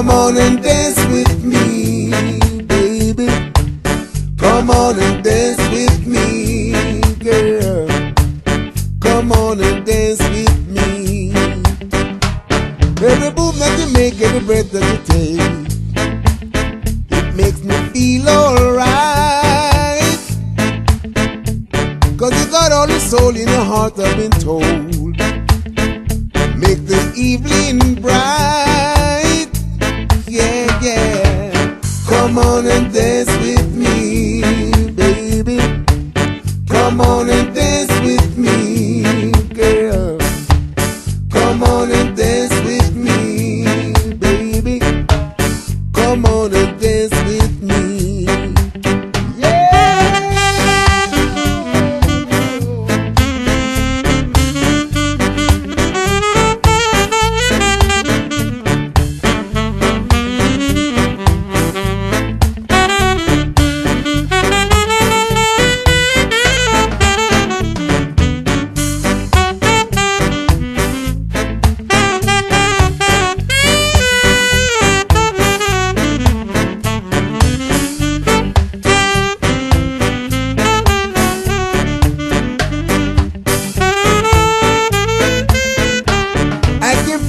Come on and dance with me, baby. Come on and dance with me, girl. Come on and dance with me. Every move that you make, every breath that you take, it makes me feel alright. 'Cause you got all the soul in your heart, I've been told. Make the evening bright. Yeah, yeah. Come on and dance with me, baby. Come on and dance with me, girl. Come on and dance with me, baby. Come on and dance with me.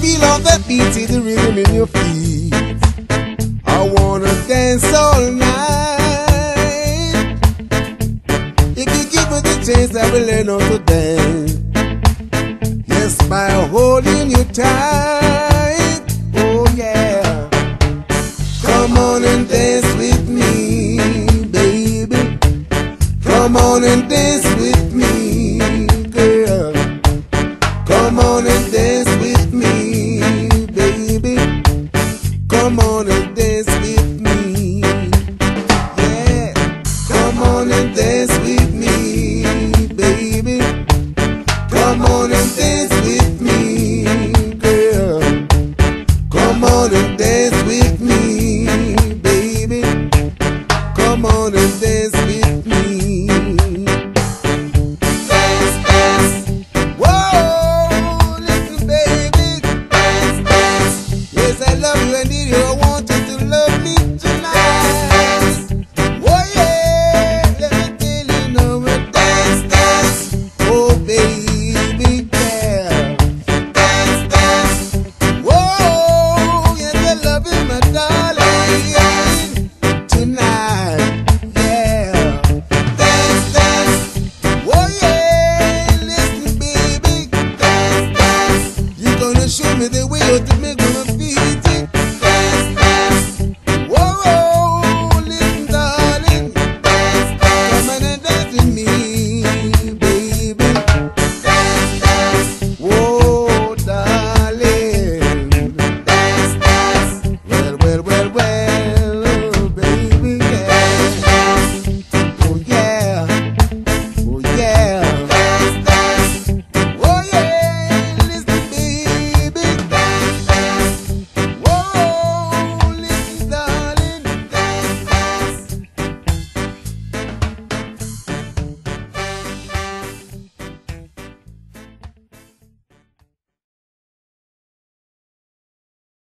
Feel all that beat, see the rhythm in your feet. I wanna dance all night. If you give me the chance, I will learn how to dance. Yes, by holding you tight. Oh yeah. Come on and dance with me, baby. Come on and dance with me, girl. Come on and dance with me. Come on and dance with me. Yeah. Come on and dance with me, baby. Come on and dance with me, girl. Come on and dance with me.